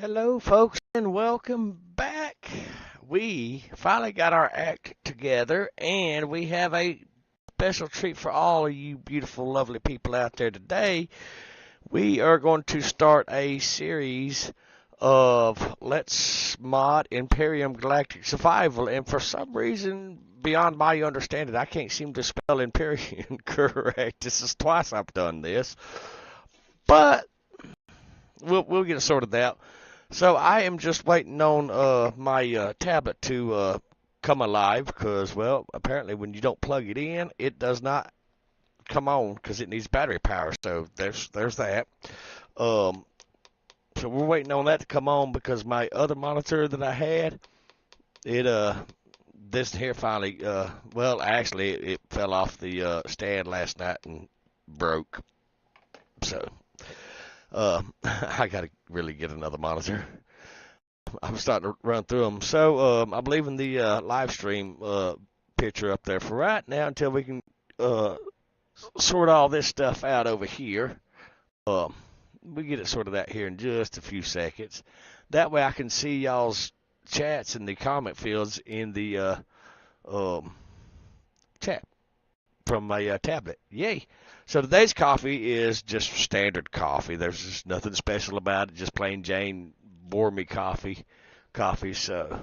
Hello, folks, and welcome back. We finally got our act together, and we have a special treat for all of you beautiful, lovely people out there today. We are going to start a series of Let's Mod Imperium Galactic Survival, and for some reason, beyond my understanding, I can't seem to spell Imperium correct. This is twice I've done this, but we'll get it sorted out. So I am just waiting on my tablet to come alive because, well, apparently when you don't plug it in, it does not come on because it needs battery power. So there's that. Um, so we're waiting on that to come on because my other monitor that I had, it this here finally well, actually it fell off the stand last night and broke. So I got to really get another monitor. I'm starting to run through them. So I'm leaving the live stream picture up there for right now until we can sort all this stuff out over here. We get it sorted out here in just a few seconds. That way I can see y'all's chats in the comment fields in the chat from my tablet. Yay! So today's coffee is just standard coffee. There's just nothing special about it. Just plain Jane bore me coffee. So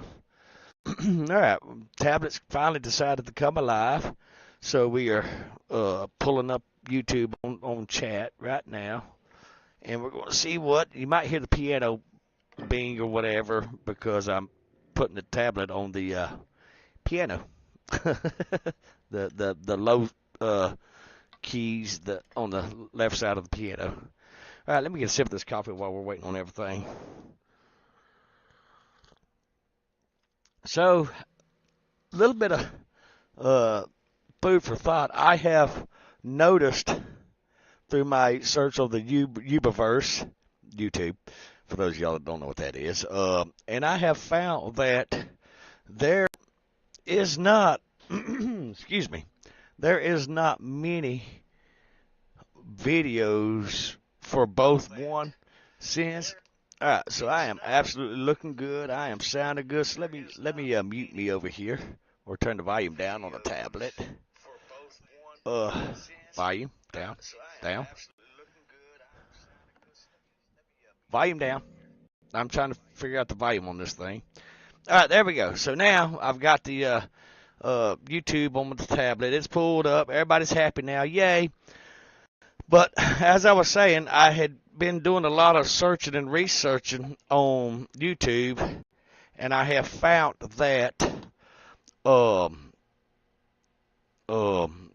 all right, tablets finally decided to come alive. So we are pulling up YouTube on chat right now, and we're going to see what you might hear the piano bing or whatever because I'm putting the tablet on the piano, the low keys on the left side of the piano. All right, let me get a sip of this coffee while we're waiting on everything. So, a little bit of food for thought. I have noticed through my search of the Uberverse, YouTube, for those of y'all that don't know what that is, and I have found that there is not, excuse me, there is not many videos for both one since. All right, so I am absolutely looking good. I am sounding good. So let me mute me over here or turn the volume down on the tablet. Volume down. Volume down. I'm trying to figure out the volume on this thing. All right, there we go. So now I've got the YouTube on the tablet. It's pulled up. Everybody's happy now. Yay. But as I was saying, I had been doing a lot of searching and researching on YouTube, and I have found that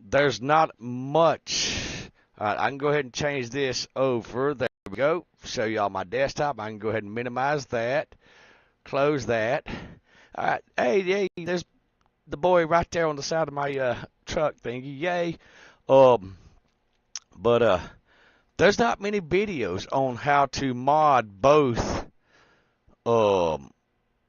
there's not much. All right, I can go ahead and change this over. There we go. Show y'all my desktop. I can go ahead and minimize that. Close that. All right. Hey, there's the boy right there on the side of my truck thingy. Yay. But there's not many videos on how to mod both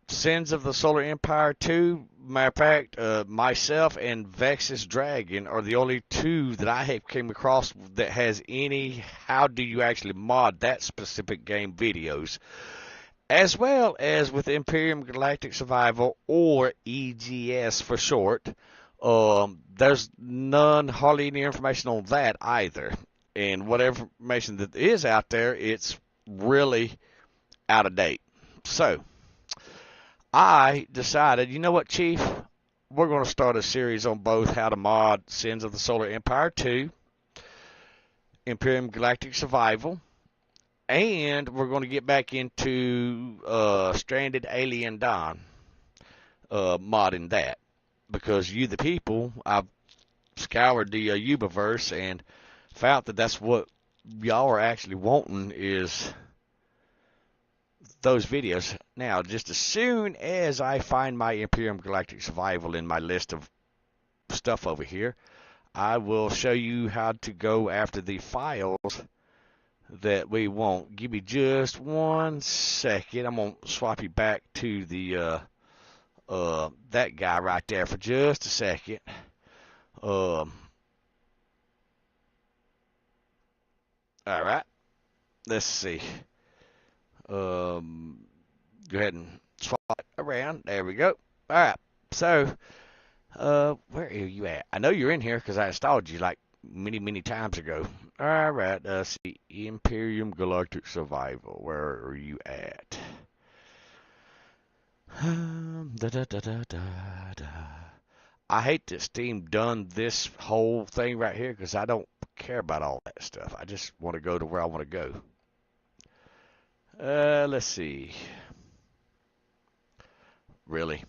Sins of the Solar Empire 2. Matter of fact, myself and Vex's Dragon are the only two that I have came across that has any how do you actually mod that specific game videos. As well as with Imperium Galactic Survival, or EGS for short, there's hardly any information on that either. And whatever information that is out there, it's really out of date. So, I decided, you know what, Chief? We're going to start a series on both how to mod Sins of the Solar Empire 2, Imperium Galactic Survival, and we're going to get back into Stranded Alien Dawn, modding that. Because you, the people, I've scoured the Uberverse and found that that's what y'all are actually wanting is those videos. Now, just as soon as I find my Imperium Galactic Survival in my list of stuff over here, I will show you how to go after the files that we want. Give me just 1 second. I'm going to swap you back to the that guy right there for just a second. All right. Let's see. Go ahead and swap it around. There we go. All right. So, where are you at? I know you're in here because I installed you like many, many times ago. All right. See, Imperium Galactic Survival. Where are you at? Da, da, da, da, da, da. I hate that Steam done this whole thing right here because I don't care about all that stuff. I just want to go to where I want to go. Let's see. Really?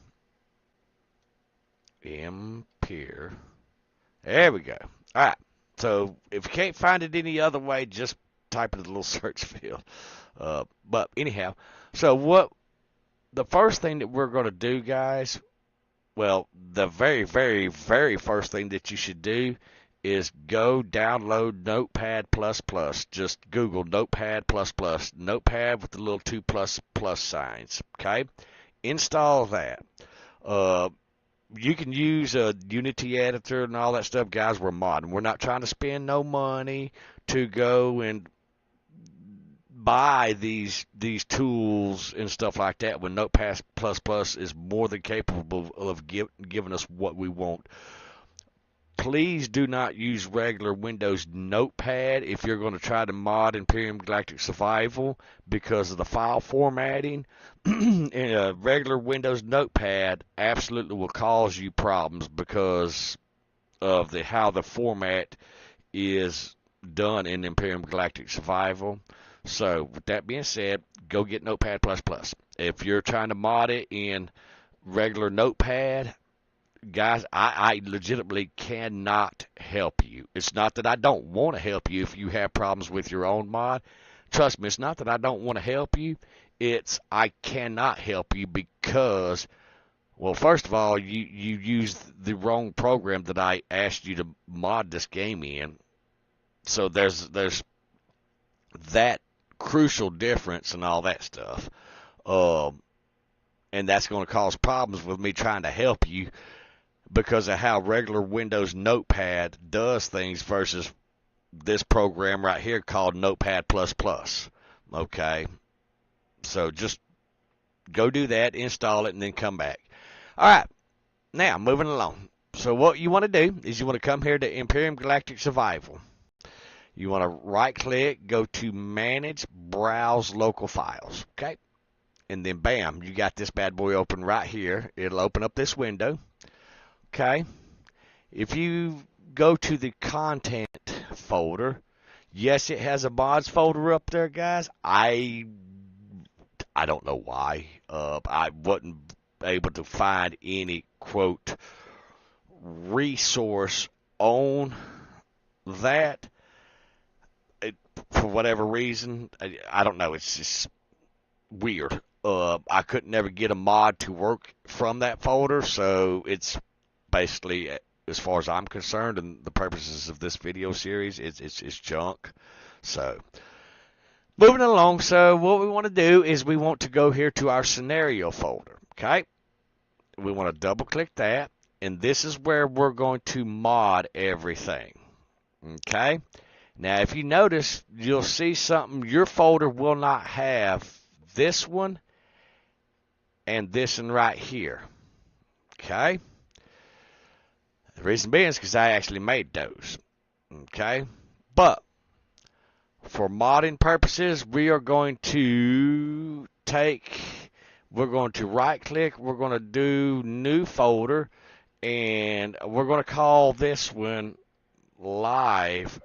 Empire. There we go. All right. So if you can't find it any other way, just type it in the little search field. But anyhow, so what the first thing that we're going to do, guys, well, the very, very, very first thing that you should do is go download Notepad++. Just Google Notepad++. Notepad with the little 2 plus signs. Okay? Install that. You can use a Unity editor and all that stuff. Guys, we're modding. We're not trying to spend no money to go and buy these tools and stuff like that when Notepad++ is more than capable of giving us what we want. Please do not use regular Windows Notepad if you're going to try to mod Imperium Galactic Survival because of the file formatting. A regular Windows Notepad absolutely will cause you problems because of how the format is done in Imperium Galactic Survival. So, with that being said, go get Notepad++. If you're trying to mod it in regular Notepad, guys, I legitimately cannot help you. It's not that I don't want to help you if you have problems with your own mod. Trust me, it's not that I don't want to help you. It's I cannot help you because, well, first of all, you used the wrong program that I asked you to mod this game in. So there's that crucial difference and all that stuff. And that's going to cause problems with me trying to help you because of how regular Windows Notepad does things versus this program right here called Notepad++. Okay? So just go do that, install it, and then come back. All right. Now, moving along. So what you want to do is you want to come here to Imperium Galactic Survival. You want to right-click, go to Manage, Browse Local Files. Okay? And then, bam, you got this bad boy open right here. It'll open up this window. Okay? If you go to the Content folder, yes, it has a mods folder up there, guys. I don't know why. I wasn't able to find any, quote, resource on that. For whatever reason, I don't know. It's just weird. I couldn't never get a mod to work from that folder, so it's basically, as far as I'm concerned, and the purposes of this video series, it's junk. So, moving along. So, what we want to do is we want to go here to our scenario folder. Okay, we want to double click that, and this is where we're going to mod everything. Okay. Now, if you notice, you'll see something. Your folder will not have this one and this one right here. Okay? The reason being is because I actually made those. Okay? But for modding purposes, we are going to right-click, we're going to do New Folder, and we're going to call this one Live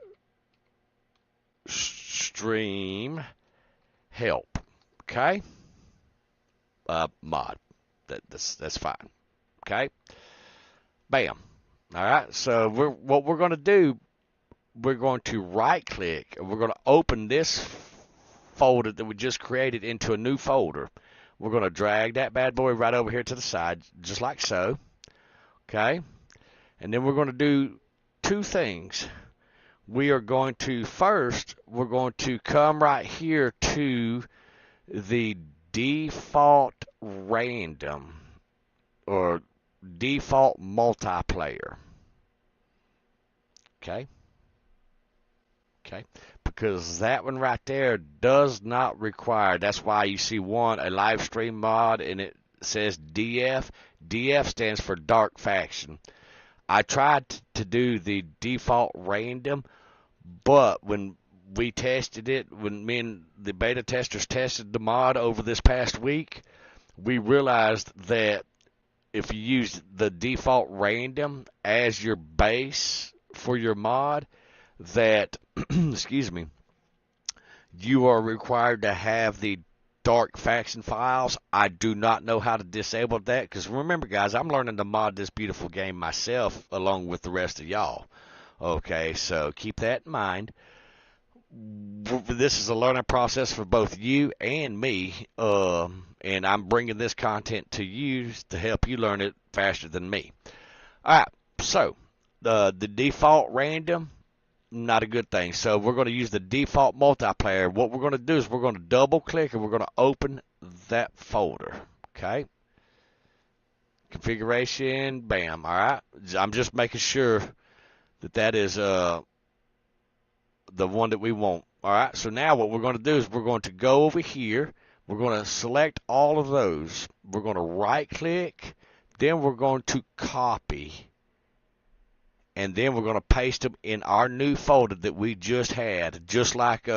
Stream Help. Okay? Mod. That's fine. Okay? Bam. All right. So what we're going to do, we're going to right click and we're going to open this folder that we just created into a new folder. We're going to drag that bad boy right over here to the side, just like so. Okay? And then we're going to do two things. We are going to we're going to come right here to the default random or default multiplayer. Okay? Okay? because that one right there does not require. That's why you see one, a live stream mod, and it says DF. DF stands for Dark Faction. I tried to do the default random, but when we tested it, when me and the beta testers tested the mod over this past week, we realized that if you use the default random as your base for your mod, that, excuse me, you are required to have the dark faction files. I do not know how to disable that, because remember, guys, I'm learning to mod this beautiful game myself along with the rest of y'all. Okay, so keep that in mind. This is a learning process for both you and me, and I'm bringing this content to you to help you learn it faster than me. All right, so the default random, not a good thing. So we're going to use the default multiplayer. What we're going to do is we're going to double click and we're going to open that folder. Okay. Configuration, bam. All right. I'm just making sure that that is the one that we want. All right. So now what we're going to do is we're going to go over here. We're going to select all of those. We're going to right click. Then we're going to copy. And then we're going to paste them in our new folder that we just had, just like we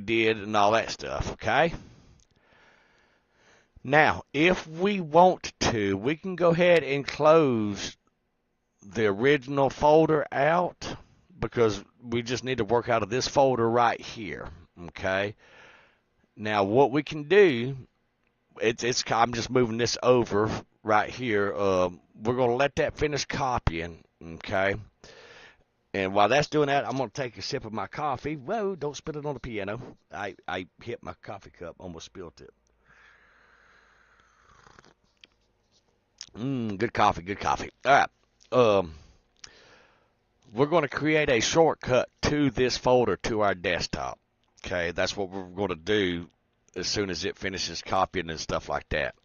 did and all that stuff, okay? Now, if we want to, we can go ahead and close the original folder out, because we just need to work out of this folder right here, okay? Now, what we can do, I'm just moving this over right here. We're going to let that finish copying, okay? And while that's doing that, I'm going to take a sip of my coffee. Whoa, don't spill it on the piano. I hit my coffee cup, almost spilled it. Good coffee, good coffee. All right. We're going to create a shortcut to this folder to our desktop, okay? That's what we're going to do as soon as it finishes copying and stuff like that.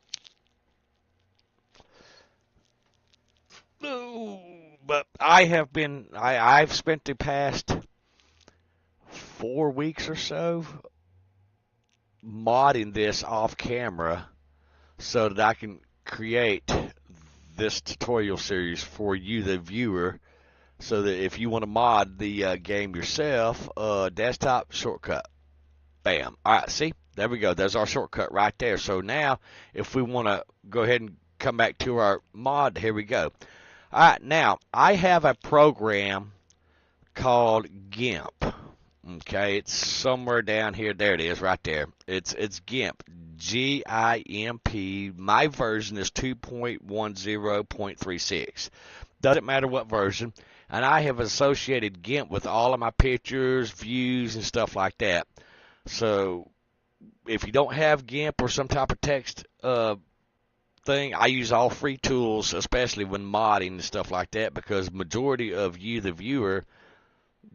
But I've spent the past 4 weeks or so modding this off camera so that I can create this tutorial series for you, the viewer, so that if you want to mod the game yourself, desktop shortcut. Bam. All right, see? There we go. There's our shortcut right there. So now, if we want to go ahead and come back to our mod, here we go. All right, now, I have a program called GIMP. Okay, it's somewhere down here. There it is, right there. It's GIMP, G-I-M-P. My version is 2.10.36. Doesn't matter what version. And I have associated GIMP with all of my pictures, views, and stuff like that. So if you don't have GIMP or some type of text thing, I use all free tools, especially when modding and stuff like that, because majority of you, the viewer,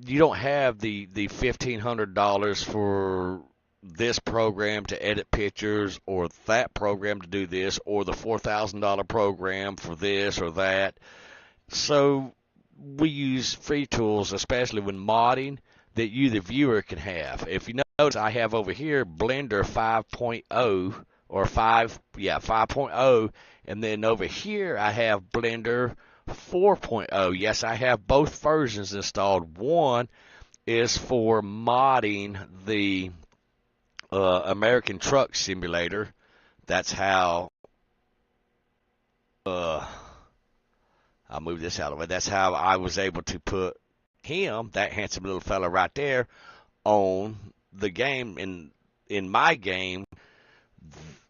you don't have the $1,500 for this program to edit pictures, or that program to do this, or the $4,000 program for this or that. So we use free tools, especially when modding, that you, the viewer, can have. If you notice, I have over here Blender 5.0 or 5.0, and then over here I have Blender 4.0. Yes, I have both versions installed. One is for modding the American Truck Simulator. That's how I'll move this out of the way. That's how I was able to put him, that handsome little fella right there, on the game. In my game,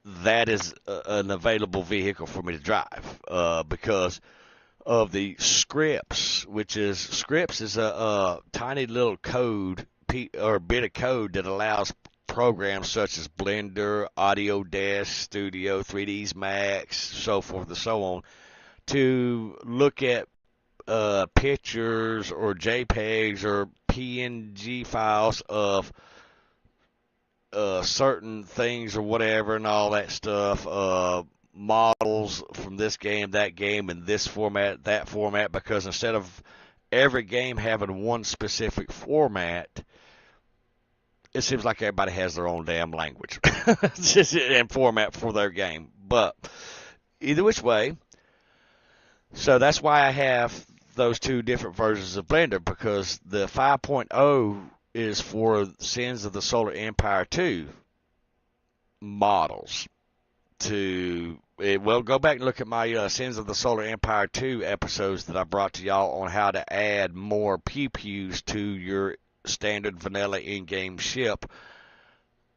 that is an available vehicle for me to drive, because of the scripts, scripts is a tiny little code or bit of code that allows programs such as Blender, Autodesk Studio, 3ds Max, so forth and so on, to look at pictures or JPEGs or PNG files of certain things or whatever and all that stuff, models from this game, that game, in this format, that format, because instead of every game having one specific format, it seems like everybody has their own damn language and format for their game. But either which way, so that's why I have those two different versions of Blender, because the 5.0 is for Sins of the Solar Empire 2 models. Well, go back and look at my Sins of the Solar Empire 2 episodes that I brought to y'all on how to add more pew-pews to your standard vanilla in-game ship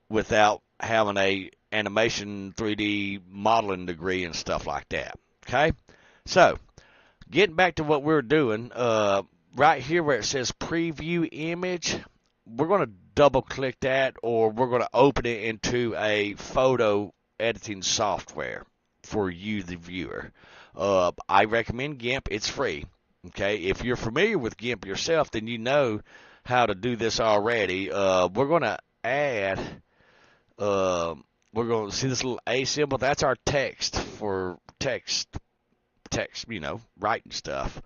without having a animation 3D modeling degree and stuff like that. Okay? So, getting back to what we're doing, right here where it says preview image, we're going to double click that, or we're going to open it into a photo editing software for you, the viewer. I recommend GIMP. It's free. Okay, if you're familiar with GIMP yourself, then you know how to do this already. We're going to add, we're going to see this little A symbol. That's our text for text, writing stuff.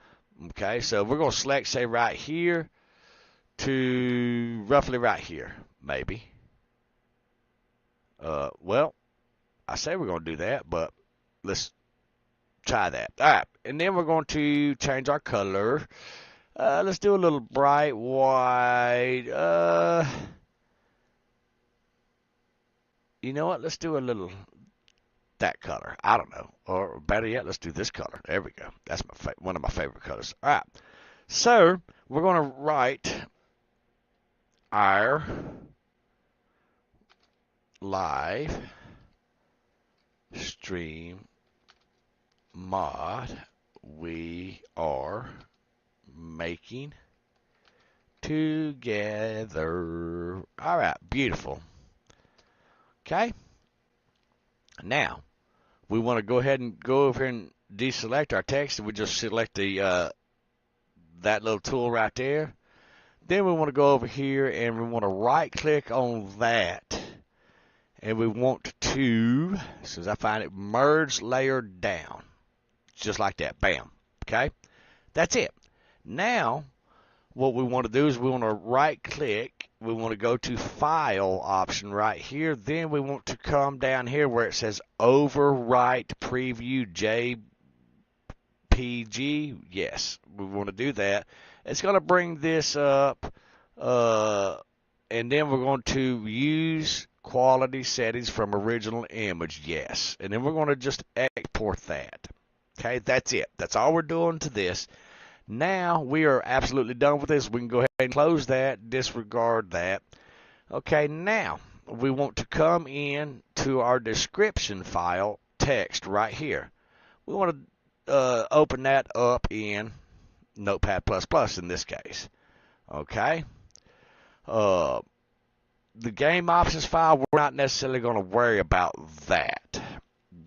Okay, so we're going to select, say, right here to roughly right here, maybe. Well, I say we're going to do that, but let's try that. All right, and then we're going to change our color. Let's do a little bright white. You know what? Let's do a little that color. I don't know. Or better yet, let's do this color. There we go. That's one of my favorite colors. All right. So we're going to write our live stream mod we are making together. All right, beautiful. Okay. Now we want to go ahead and go over here and deselect our text, and we just select the that little tool right there. Then we want to go over here and we want to right click on that, and we want to, as soon as I find it, merge layer down, just like that. Bam. Okay, that's it. Now what we want to do is we want to right click, we want to go to file option right here, then we want to come down here where it says overwrite preview JPG. Yes, we want to do that. It's going to bring this up, and then we're going to use quality settings from original image. Yes, and then we're going to just export that. Okay, that's it. That's all we're doing to this. Now we are absolutely done with this. We can go ahead and close that, disregard that. Okay, now we want to come in to our description file text right here. We want to open that up in Notepad++ in this case. Okay. The game options file, we're not necessarily going to worry about that.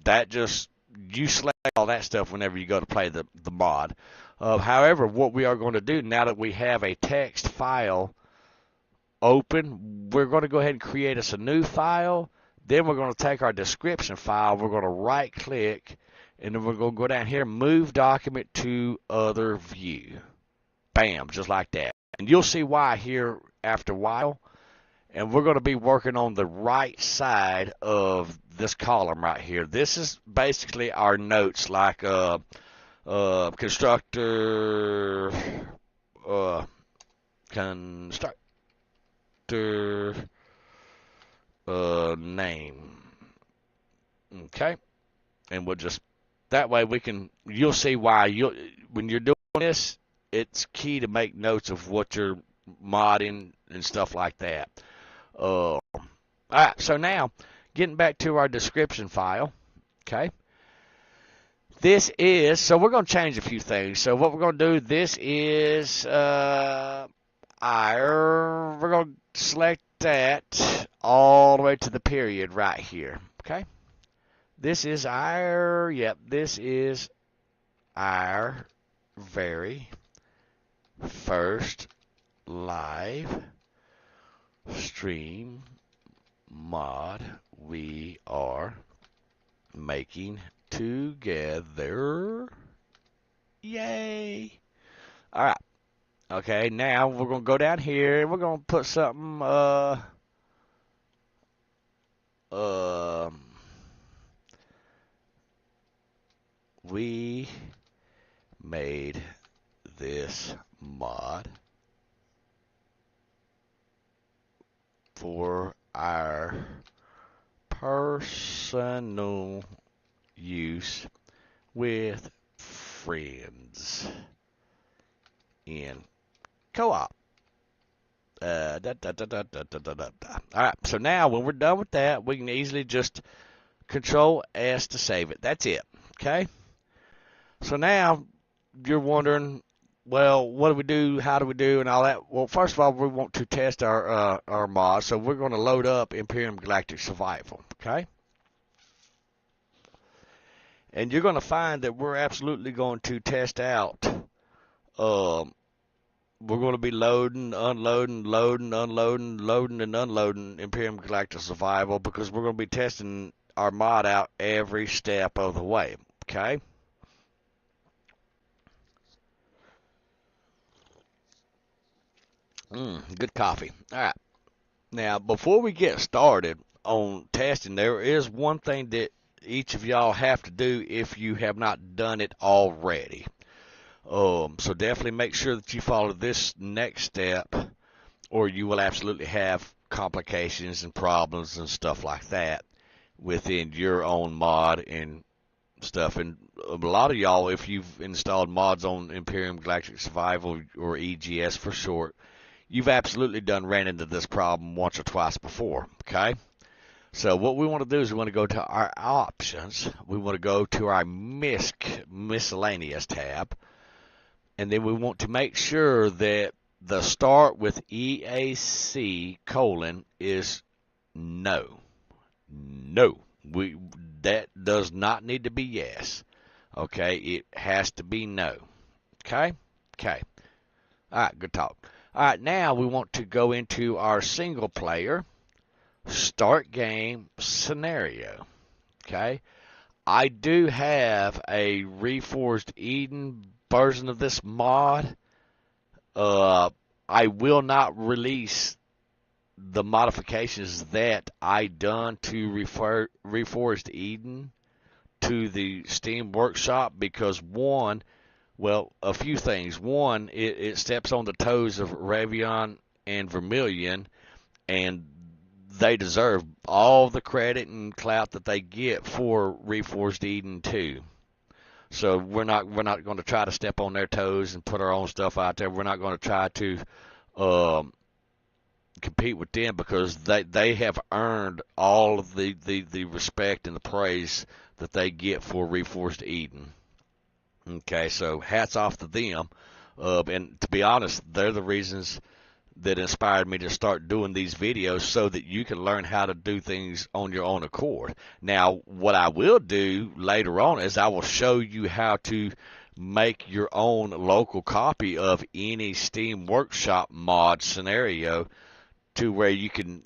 That just, you select all that stuff whenever you go to play the mod. However, what we are going to do now that we have a text file open, we're going to go ahead and create us a new file. Then we're going to take our description file, we're going to right click, and then we're going to go down here, move document to other view. Bam, just like that. And you'll see why here after a while. And we're going to be working on the right side of this column right here. This is basically our notes, like constructor, name. Okay, and we'll just, that way we can, you'll see why when you're doing this, it's key to make notes of what you're modding and stuff like that. All right, so now getting back to our description file. Okay, this is, so we're going to change a few things. So what we're going to do, this is we're going to select that all the way to the period right here. Okay, this is our, this is our very first live stream mod we are making together. Yay! All right. Okay, now we're going to go down here and we're going to put something, we made this mod for our personal use with friends in co-op. All right, so now when we're done with that, we can easily just Control S to save it. That's it. Okay. So now you're wondering, well, what do we do? How do we do? And all that. Well, first of all, we want to test our mod, so we're going to load up Imperium Galactic Survival. Okay. And you're going to find that we're absolutely going to test out. We're going to be loading, unloading, loading, unloading, loading, and unloading Imperium Galactic Survival because we're going to be testing our mod out every step of the way. Okay. Good coffee. All right. Now, before we get started on testing, there is one thing that each of y'all have to do if you have not done it already. So definitely make sure that you follow this next step, or you will absolutely have complications and problems and stuff like that within your own mod and stuff. And a lot of y'all, if you've installed mods on Imperium Galactic Survival, or EGS for short, you've absolutely ran into this problem once or twice before. Okay. So what we want to do is we want to go to our options. We want to go to our miscellaneous tab. And then we want to make sure that the start with EAC : is no. No. That does not need to be yes. Okay. It has to be no. Okay. Okay. All right. Good talk. All right. Now we want to go into our single player start game scenario. Okay. I do have a Reforged Eden version of this mod. I will not release the modifications that I done to Reforged Eden to the Steam Workshop because one, well, a few things. One, it steps on the toes of Ravion and Vermilion, and they deserve all the credit and clout that they get for Reforged Eden 2. So we're not going to try to step on their toes and put our own stuff out there. We're not going to try to compete with them because they have earned all of the respect and the praise that they get for Reforged Eden. Okay, so hats off to them. And to be honest, they're the reasons that inspired me to start doing these videos so that you can learn how to do things on your own accord. Now, what I will do later on is I will show you how to make your own local copy of any Steam Workshop mod scenario to where you can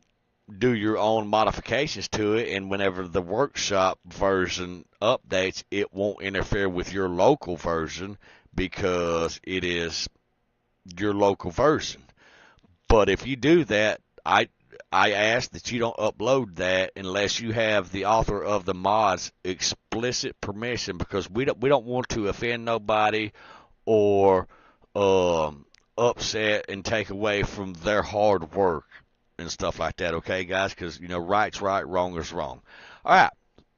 do your own modifications to it, and whenever the workshop version updates, it won't interfere with your local version because it is your local version. But if you do that, I ask that you don't upload that unless you have the author of the mod's explicit permission, because we don't want to offend nobody or upset and take away from their hard work and stuff like that. Okay, guys? Because right's right, wrong is wrong. All right,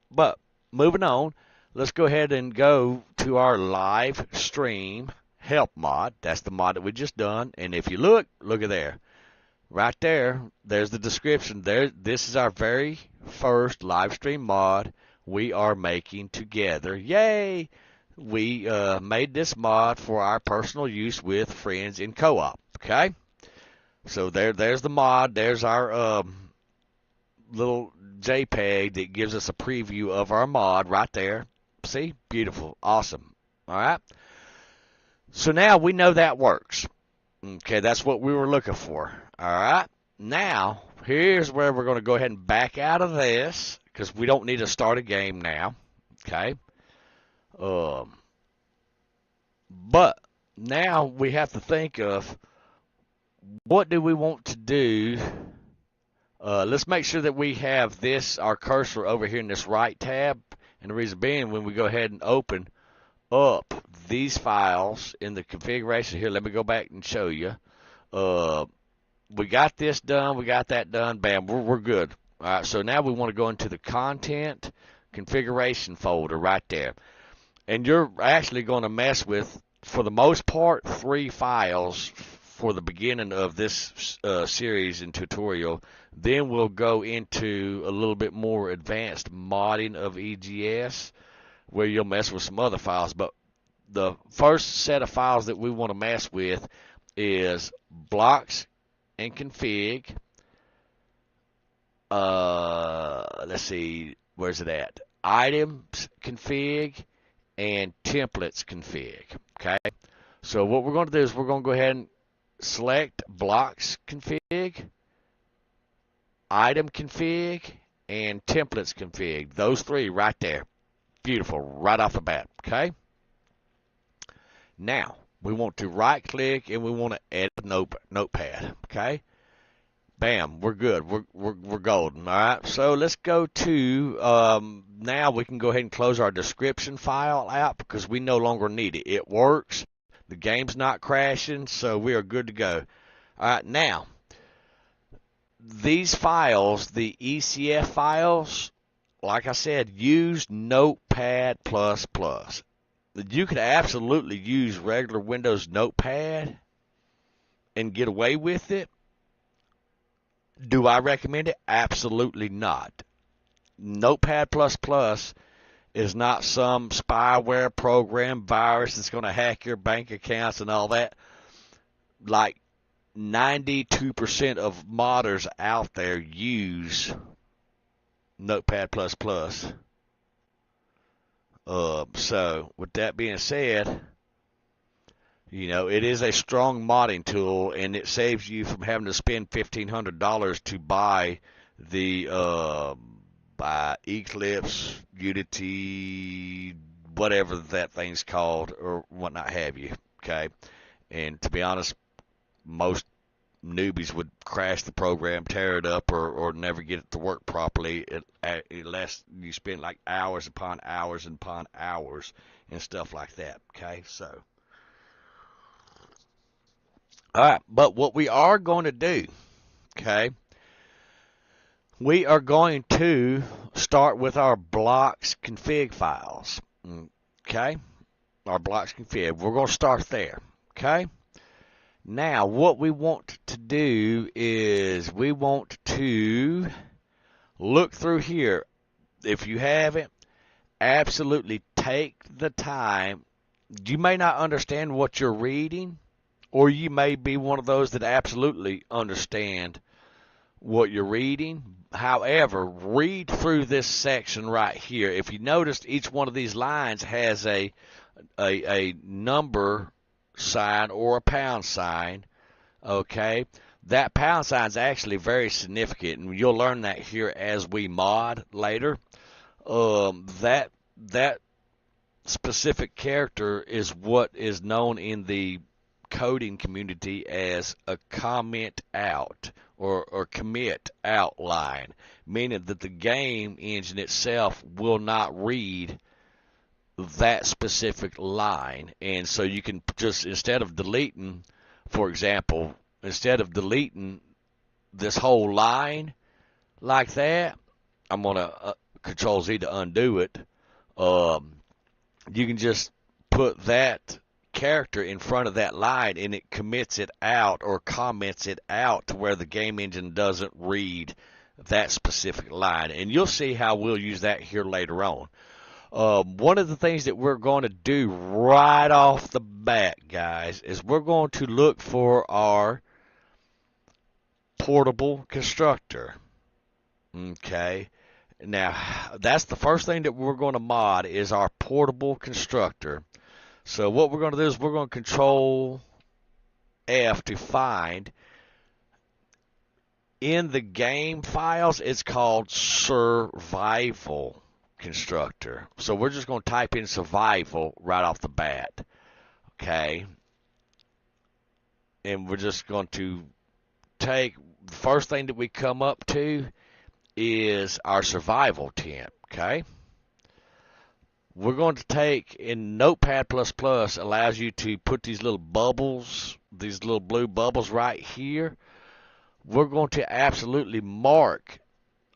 but moving on, let's go ahead and go to our live stream help mod. That's the mod that we just done. And if you look at there. Right there, there's the description. This is our very first live stream mod we are making together. Yay! We made this mod for our personal use with friends in co-op. Okay? So there's the mod. There's our little JPEG that gives us a preview of our mod right there. See? Beautiful. Awesome. All right? So now we know that works. Okay, that's what we were looking for. All right, now here's where we're going to go ahead and back out of this because we don't need to start a game now. Okay, but now we have to think of what do we want to do. Let's make sure that we have this, our cursor over here in this right tab. And the reason being, when we go ahead and open up these files in the configuration here, let me go back and show you. We got this done, we got that done, bam, we're good. All right, so now we want to go into the content configuration folder right there. And you're actually going to mess with, for the most part, 3 files for the beginning of this series and tutorial. Then we'll go into a little bit more advanced modding of EGS, where you'll mess with some other files. But the first set of files that we want to mess with is blocks and config. Let's see, where's it at? Items config and templates config. Okay, so what we're going to do is we're going to go ahead and select blocks config, item config, and templates config. Those 3 right there. Beautiful, right off the bat. Okay, now we want to right click and we want to edit notepad. Okay, bam, we're good. We're golden. All right, so let's go to now we can go ahead and close our description file out because we no longer need it. It works. The game's not crashing, so we are good to go. All right, now these files, the ECF files, like I said, use Notepad++. You could absolutely use regular Windows Notepad and get away with it. Do I recommend it? Absolutely not. Notepad++ is not some spyware program virus that's going to hack your bank accounts and all that. Like 92% of modders out there use Notepad++. So with that being said, you know, it is a strong modding tool, and it saves you from having to spend $1,500 to buy the by Eclipse, Unity, whatever that thing's called, or whatnot have you. Okay, and to be honest, most newbies would crash the program, tear it up, or never get it to work properly unless you spend like hours upon hours and upon hours and stuff like that. Okay, so all right, but what we are going to do, okay, we are going to start with our blocks config files. Okay, our blocks config. We're going to start there. Okay. Now, what we want to do is we want to look through here. If you haven't, absolutely take the time. You may not understand what you're reading, or you may be one of those that absolutely understand what you're reading. However, read through this section right here. If you noticed, each one of these lines has a number sign or a pound sign. Okay, that pound sign is actually very significant, and you'll learn that here as we mod later. That specific character is what is known in the coding community as a comment out or commit out line, meaning that the game engine itself will not read that specific line. And so you can just, instead of deleting, for example, instead of deleting this whole line like that, I'm going to Control Z to undo it. You can just put that character in front of that line, and it commits it out or comments it out to where the game engine doesn't read that specific line. And you'll see how we'll use that here later on. One of the things that we're going to do right off the bat, guys, is we're going to look for our portable constructor. Okay. Now, that's the first thing that we're going to mod is our portable constructor. So what we're going to do is we're going to Control F to find. In the game files, it's called survival constructor. So we're just going to type in survival right off the bat. Okay. and we're just going to take the first thing that we come up to is our survival tent, okay? We're going to take, in Notepad++, allows you to put these little bubbles, these little blue bubbles right here. We're going to absolutely mark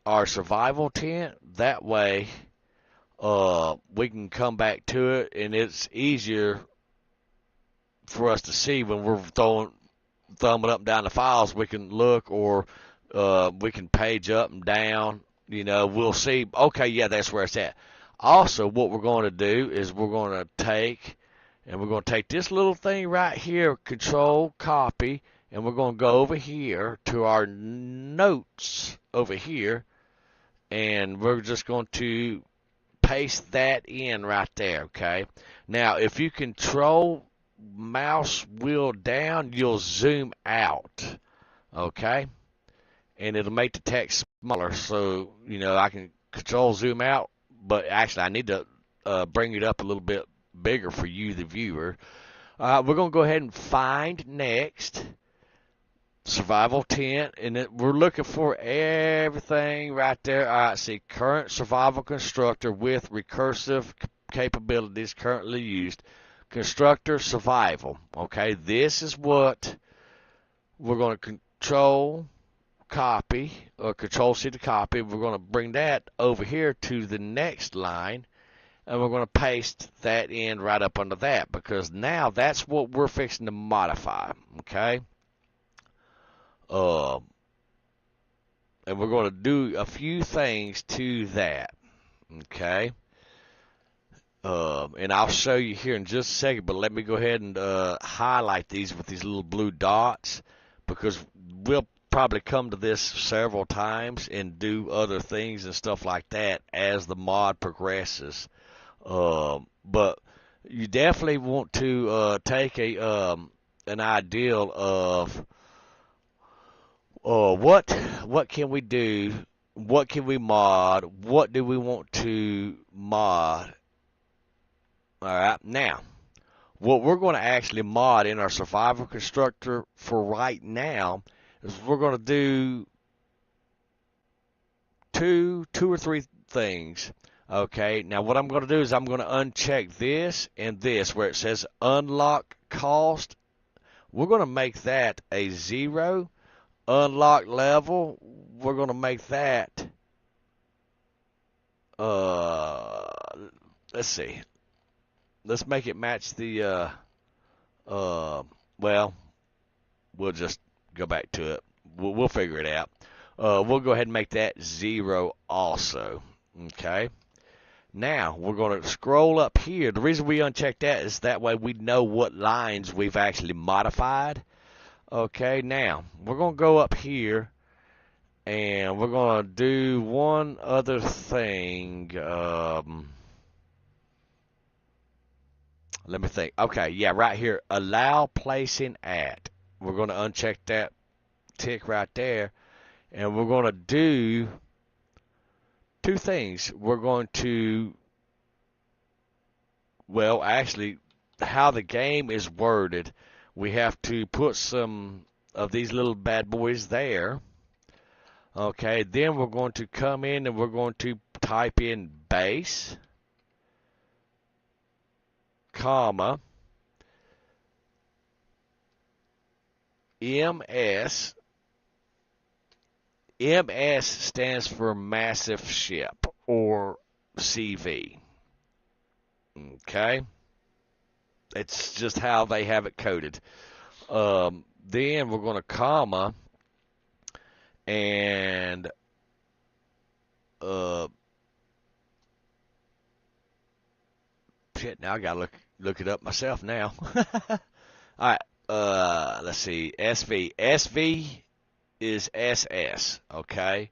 our survival tent. That way, we can come back to it, and it's easier for us to see when we're thumbing up and down the files. We can look, or we can page up and down. You know, we'll see, okay, yeah, that's where it's at. Also, what we're going to do is we're going to take this little thing right here, Control, Copy, and we're going to go over here to our notes over here, and we're just going to paste that in right there, okay? Now, if you Control mouse wheel down, you'll zoom out, okay? And it'll make the text smaller, so, you know, I can Control zoom out, but actually I need to bring it up a little bit bigger for you, the viewer. We're going to go ahead and find next survival tent, and we're looking for everything right there. All right, see, current survival constructor with recursive capabilities currently used. Constructor survival. Okay, this is what we're going to Control copy, or Control C to copy. We're going to bring that over here to the next line, and we're going to paste that in right up under that, because now that's what we're fixing to modify. Okay. And we're going to do a few things to that. Okay. And I'll show you here in just a second, but let me go ahead and highlight these with these little blue dots, because we'll probably come to this several times and do other things and stuff like that as the mod progresses. But you definitely want to take an ideal of what can we do, what can we mod, what do we want to mod. All right, now, what we're going to actually mod in our survival constructor for right now is we're going to do two or three things. Okay, now what I'm going to do is I'm going to uncheck this and this where it says unlock cost. We're going to make that a 0. Unlock level, we're going to make that, let's see. Let's make it match the, well, we'll just go back to it. We'll figure it out. We'll go ahead and make that 0 also. Okay. Now, we're going to scroll up here. The reason we uncheck that is that way we know what lines we've actually modified. Okay, now, we're going to go up here, and we're going to do one other thing. Let me think. Okay, yeah, right here, allow placing at. We're going to uncheck that tick right there, and we're going to do two things. We're going to, well, actually, how the game is worded, we have to put some of these little bad boys there. Okay, then we're going to come in and we're going to type in base, comma, MS. MS stands for massive ship, or CV. Okay, it's just how they have it coded. Then we're going to comma, and shit, now I gotta look it up myself now. All right, let's see. SV is SS. Okay.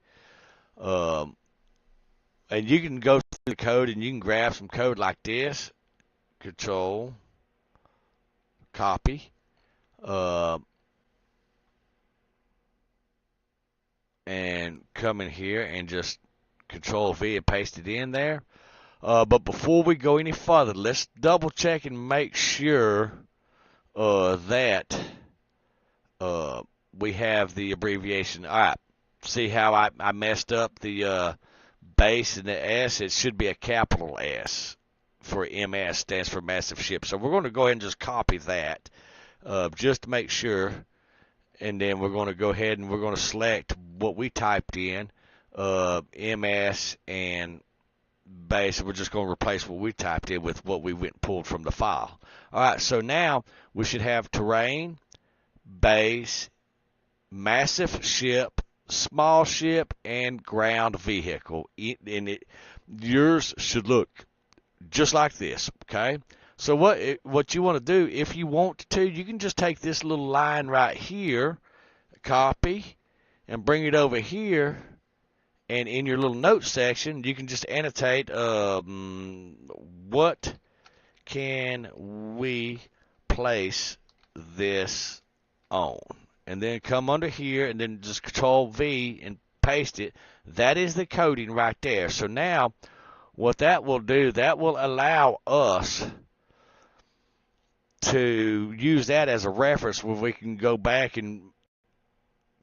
And you can go through the code and you can grab some code like this. Control, copy, and come in here and just Control V and paste it in there. But before we go any further, let's double check and make sure that we have the abbreviation. All right, see how I messed up the base and the S? It should be a capital S for MS, stands for massive ship. So we're going to go ahead and just copy that just to make sure. And then we're going to go ahead and we're going to select what we typed in, MS and base. We're just going to replace what we typed in with what we went and pulled from the file. All right, so now we should have terrain, base, massive ship, small ship, and ground vehicle. Yours should look just like this, okay? So what you want to do, if you want to, you can just take this little line right here, copy, and bring it over here, and in your little note section, you can just annotate what can we place this on, and then come under here and then just Control V and paste it. That is the coding right there. So now what that will do, that will allow us to use that as a reference where we can go back and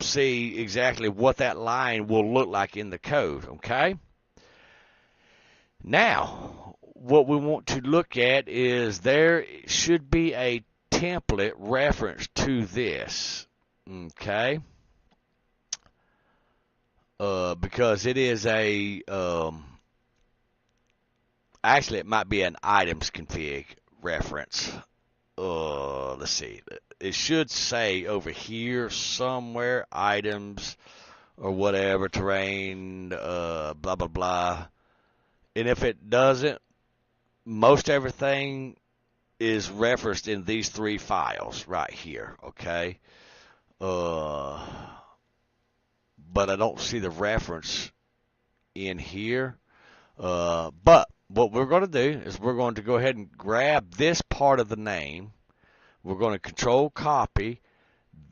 see exactly what that line will look like in the code, okay? Now, what we want to look at is there should be a template reference to this, okay? Because it is a, actually it might be an items config reference. Let's see. It should say over here somewhere, items or whatever, terrain, blah, blah, blah. And if it doesn't, most everything is referenced in these three files right here, okay? But I don't see the reference in here. But what we're going to do is we're going to go ahead and grab this part of the name. We're going to Control Copy.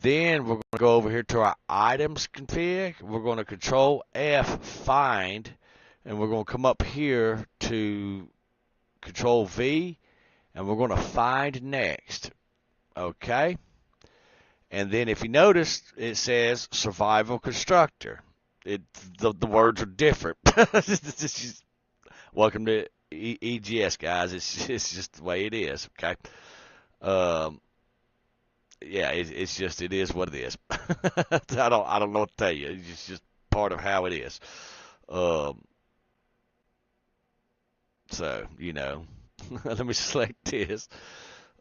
Then we're going to go over here to our items config. We're going to Control F, find, and we're going to come up here to Control V, and we're going to find next. Okay? And then if you notice, it says survival constructor. The words are different. Welcome to EGS, guys. It's just the way it is. Okay. Yeah, it's just, it is what it is. I don't know what to tell you. It's just part of how it is. So, you know, let me select this.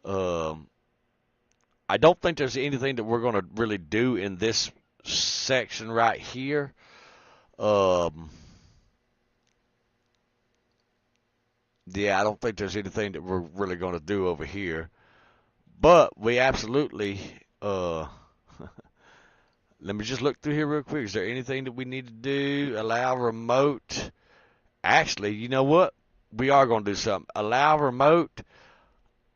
I don't think there's anything that we're going to really do in this section right here. Yeah, I don't think there's anything that we're really going to do over here. But we absolutely, let me just look through here real quick. Is there anything that we need to do? Allow remote. Actually, you know what? We are going to do something. Allow remote.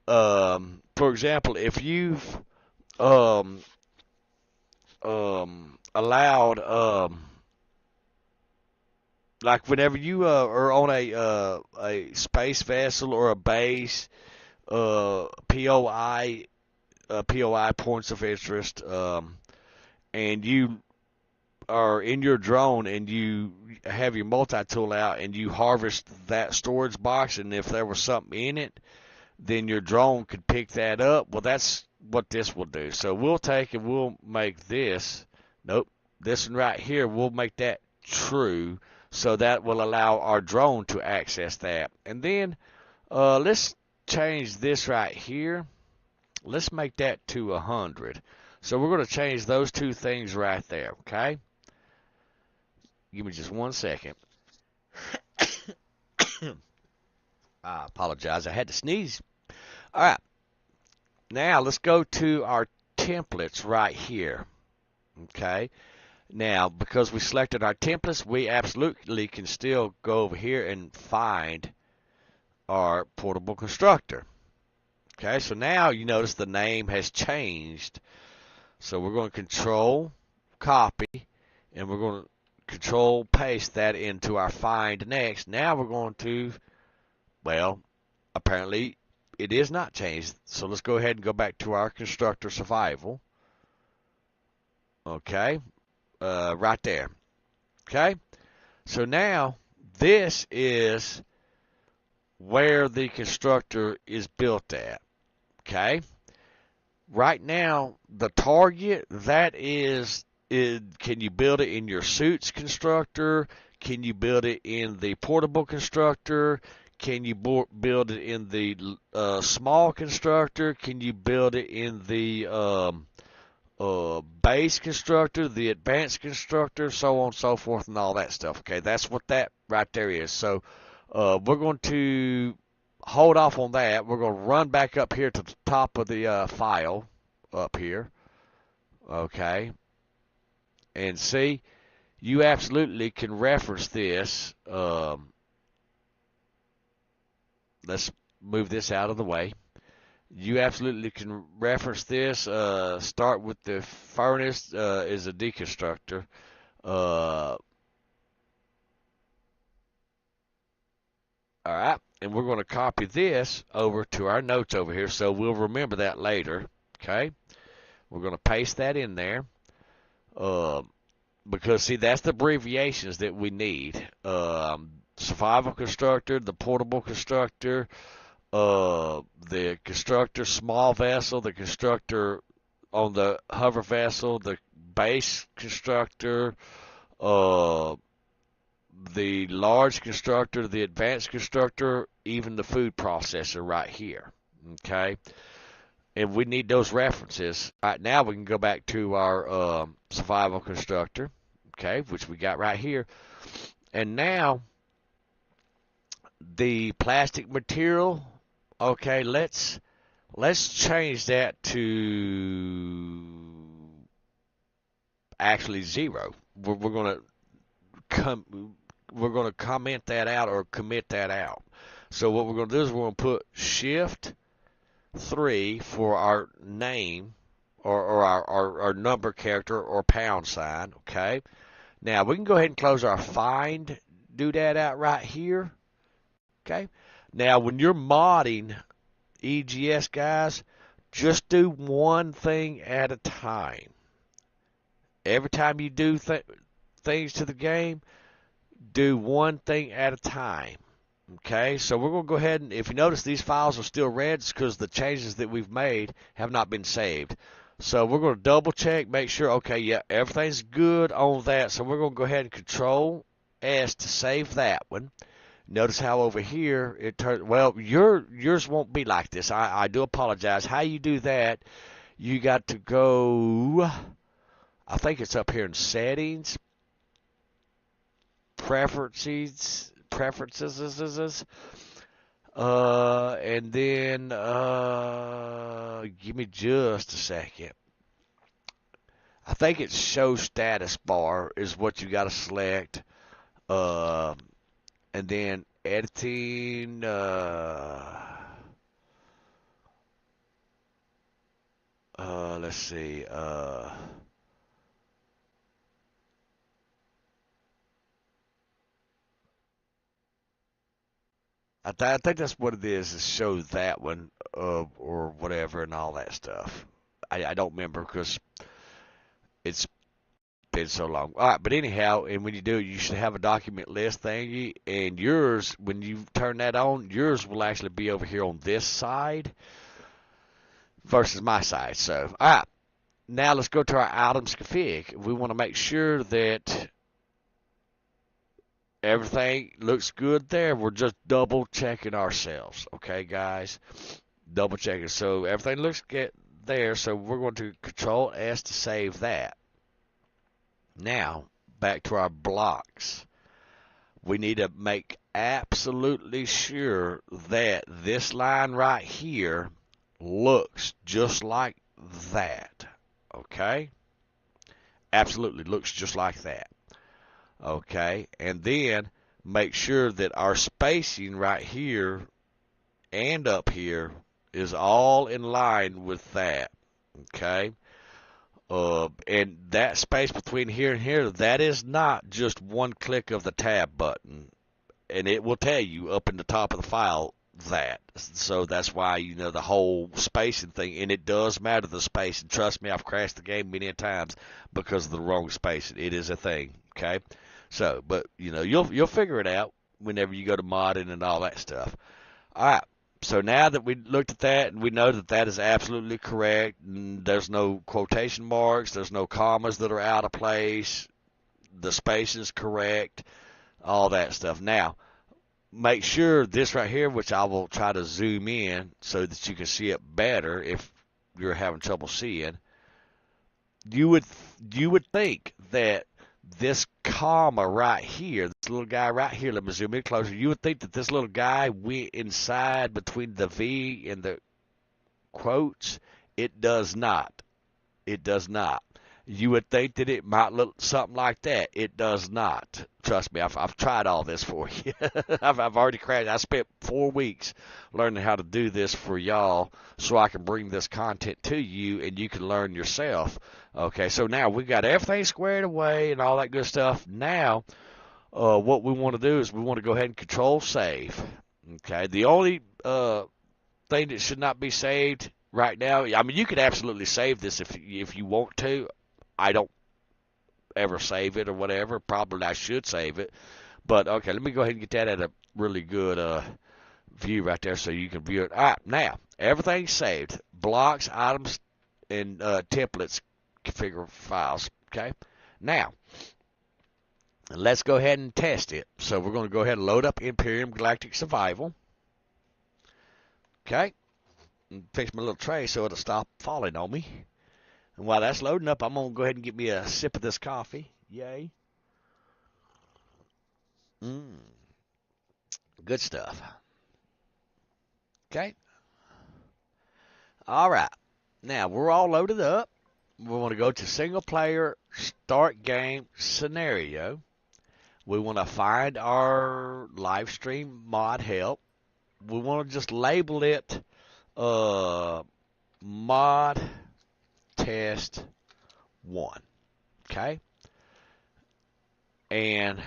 For example, if you've allowed, like whenever you are on a space vessel or a base, POI points of interest, and you are in your drone and you have your multi-tool out and you harvest that storage box, and if there was something in it, then your drone could pick that up. Well, that's what this will do. So we'll take and we'll make this, nope, this one right here, we'll make that true, so that will allow our drone to access that. And then let's change this right here. Let's make that to 100. So we're going to change those two things right there, okay? Give me just 1 second. I apologize. I had to sneeze. All right. Now let's go to our templates right here, okay? Now, because we selected our templates, we absolutely can still go over here and find our portable constructor. Okay, so now you notice the name has changed. So we're going to Control Copy, and we're going to Control Paste that into our Find Next. Now we're going to, well, apparently it is not changed. So let's go ahead and go back to our Constructor Survival. Okay, right there. Okay, so now this is where the constructor is built at. Okay, right now the target that is can you build it in your suits constructor? Can you build it in the portable constructor? Can you build it in the small constructor? Can you build it in the base constructor, the advanced constructor, so on and so forth, and all that stuff? Okay, that's what that right there is. So we're going to hold off on that. We're going to run back up here to the top of the file up here. Okay, and see, you absolutely can reference this. Let's move this out of the way. You absolutely can reference this. Start with the furnace is a deconstructor. All right, and we're going to copy this over to our notes over here, so we'll remember that later. Okay, we're going to paste that in there. Because see, that's the abbreviations that we need. Survival constructor, the portable constructor, the constructor small vessel, the constructor on the hover vessel, the base constructor, the large constructor, the advanced constructor, even the food processor right here. Okay, and we need those references. All right, now we can go back to our survival constructor, okay, which we got right here. And now the plastic material, okay, let's change that to actually 0. We're going to comment that out or commit that out. So what we're going to do is we're going to put Shift 3 for our name or our number character or pound sign. Okay, now we can go ahead and close our find doodad out right here. Okay, now when you're modding EGS, guys, just do one thing at a time. Every time you do things to the game, do one thing at a time. Okay, so we're going to go ahead and, if you notice these files are still red, it's because the changes that we've made have not been saved. So we're going to double check, make sure, okay, yeah, everything's good on that. So we're going to go ahead and Control S to save that one. Notice how over here it turns, well, yours won't be like this. I do apologize. How you do that, you got to go, I think it's up here in Settings, Preferences, and then give me just a second. I think it's Show Status Bar is what you got to select, and then Editing. Let's see. I think that's what it is show that one or whatever and all that stuff. I don't remember because it's been so long. All right, but anyhow, and when you do, you should have a document list thingy, and yours, when you turn that on, yours will actually be over here on this side versus my side. So, all right, now let's go to our items config. We want to make sure that everything looks good there. We're just double checking ourselves. Okay, guys? Double checking. So everything looks good there. So we're going to Control S to save that. Now, back to our blocks. We need to make absolutely sure that this line right here looks just like that. Okay? Absolutely looks just like that. Okay, and then make sure that our spacing right here and up here is all in line with that. Okay, and that space between here and here, that is not just one click of the tab button, and it will tell you up in the top of the file that. So that's why, you know, the whole spacing thing, and it does matter, the spacing. Trust me, I've crashed the game many times because of the wrong spacing. It is a thing, okay? So, but you know, you'll figure it out whenever you go to modding and all that stuff. All right. So now that we looked at that and we know that that is absolutely correct, and there's no quotation marks, there's no commas that are out of place, the space is correct, all that stuff. Now, make sure this right here, which I will try to zoom in so that you can see it better if you're having trouble seeing. You would think that this comma right here, this little guy right here, let me zoom in closer. You would think that this little guy went inside between the V and the quotes. It does not. It does not. You would think that it might look something like that. It does not. Trust me, I've tried all this for you. I've already crashed. I spent 4 weeks learning how to do this for y'all so I can bring this content to you and you can learn yourself. Okay, so now we've got everything squared away and all that good stuff. Now, what we want to do is we want to go ahead and control save. Okay, the only thing that should not be saved right now, I mean, you could absolutely save this if you want to. I don't ever save it or whatever. Probably I should save it. But, okay, let me go ahead and get that at a really good view right there so you can view it. All right, now, everything's saved. Blocks, items, and templates, configure files, okay? Now, let's go ahead and test it. So we're going to go ahead and load up Imperium Galactic Survival. Okay? And fix my little tray so it'll stop falling on me. And while that's loading up, I'm going to go ahead and get me a sip of this coffee. Yay. Good stuff. Okay. All right. Now, we're all loaded up. We want to go to single player, start game scenario. We want to find our live stream mod help. We want to just label it mod test 1, okay? And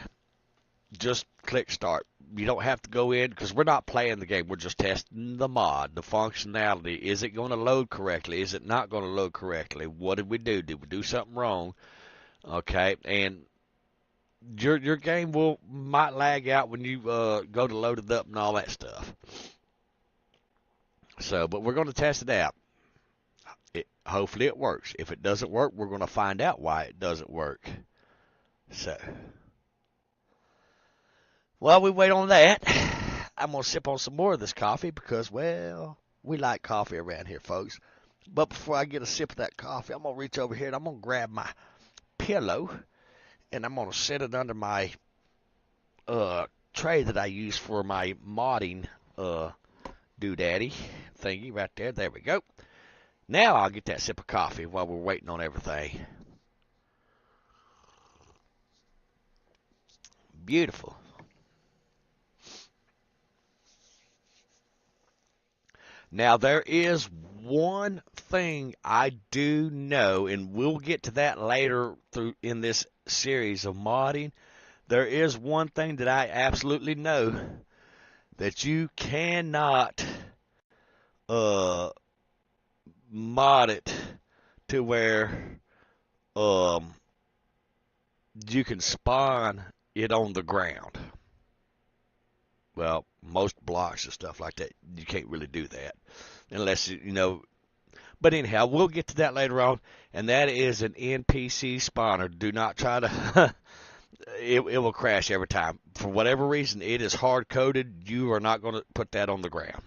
just click start. You don't have to go in because we're not playing the game. We're just testing the mod, the functionality. Is it going to load correctly? Is it not going to load correctly? What did we do? Did we do something wrong? Okay, and your game might lag out when you go to load it up and all that stuff. So, but we're going to test it out. Hopefully it works. If it doesn't work, we're going to find out why it doesn't work. So, while we wait on that, I'm going to sip on some more of this coffee because, well, we like coffee around here, folks. But before I get a sip of that coffee, I'm going to reach over here and I'm going to grab my pillow and I'm going to set it under my tray that I use for my modding doodaddy thingy right there. There we go. Now I'll get that sip of coffee while we're waiting on everything. Beautiful. Now there is one thing I do know, and we'll get to that later through in this series of modding. There is one thing that I absolutely know, that you cannot mod it to where you can spawn it on the ground. Well, most blocks and stuff like that, you can't really do that unless you know. But anyhow, we'll get to that later on, and that is an NPC spawner. Do not try to it will crash every time. For whatever reason, it is hard coded. You are not going to put that on the ground.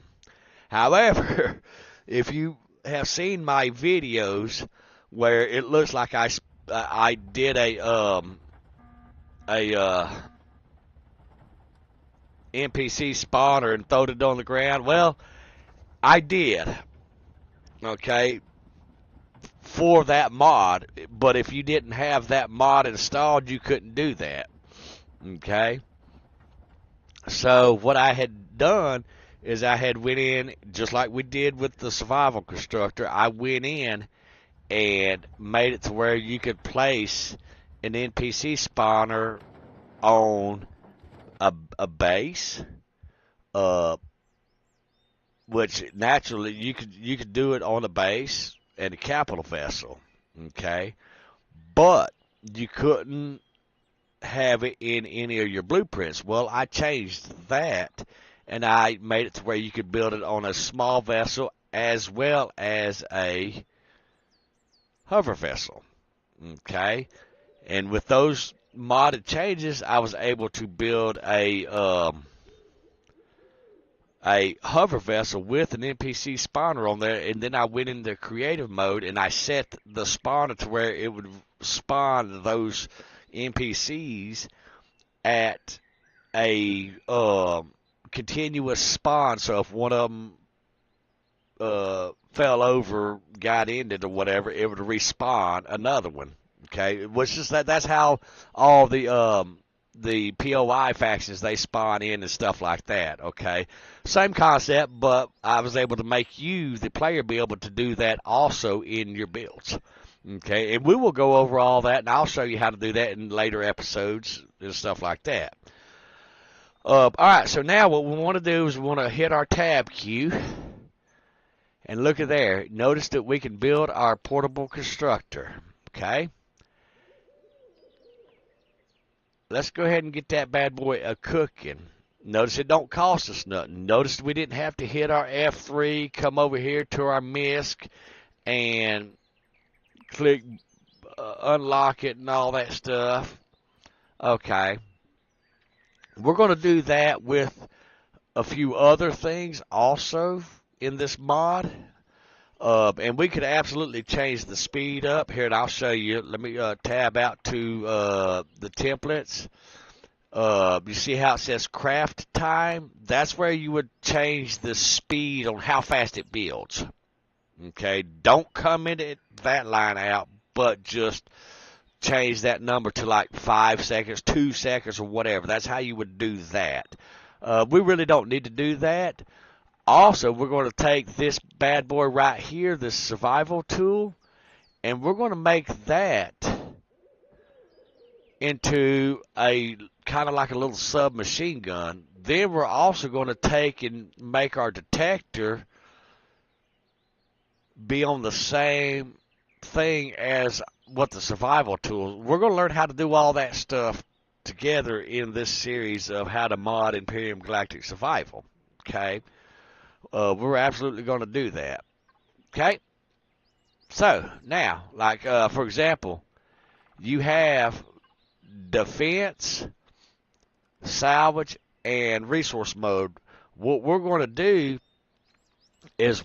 However, if you have seen my videos where it looks like I did a NPC spawner and throwed it on the ground, well, I did, okay, for that mod. But if you didn't have that mod installed, you couldn't do that, okay? So what I had done is I had went in, just like we did with the survival constructor, I went in and made it to where you could place an NPC spawner on a base, which naturally you could do it on a base and a capital vessel, okay? But you couldn't have it in any of your blueprints. Well, I changed that, and I made it to where you could build it on a small vessel as well as a hover vessel, okay? And with those modded changes, I was able to build a hover vessel with an NPC spawner on there, and then I went into creative mode and I set the spawner to where it would spawn those NPCs at a continuous spawn. So if one of them fell over, got ended or whatever, it would respawn another one. Okay, it was just that's how all the POI factions, they spawn in and stuff like that, okay? Same concept, but I was able to make you, the player, be able to do that also in your builds, okay? And we will go over all that, and I'll show you how to do that in later episodes and stuff like that. All right, so now what we want to do is we want to hit our tab key, and look at there. Notice that we can build our portable constructor, okay? Let's go ahead and get that bad boy a-cooking. Notice it don't cost us nothing. Notice we didn't have to hit our F3, come over here to our MISC, and click unlock it and all that stuff. Okay. We're going to do that with a few other things also in this mod. And we could absolutely change the speed up here, and I'll show you. Let me tab out to the templates. You see how it says craft time? That's where you would change the speed on how fast it builds. Okay, don't come into that line out, but just change that number to like 5 seconds, 2 seconds, or whatever. That's how you would do that. We really don't need to do that. Also, we're going to take this bad boy right here, this survival tool, and we're going to make that into a kind of like a little submachine gun. Then we're also going to take and make our detector be on the same thing as what the survival tool. We're going to learn how to do all that stuff together in this series of how to mod Imperium Galactic Survival. Okay? We're absolutely going to do that. Okay? So, now, like, for example, you have defense, salvage, and resource mode. What we're going to do is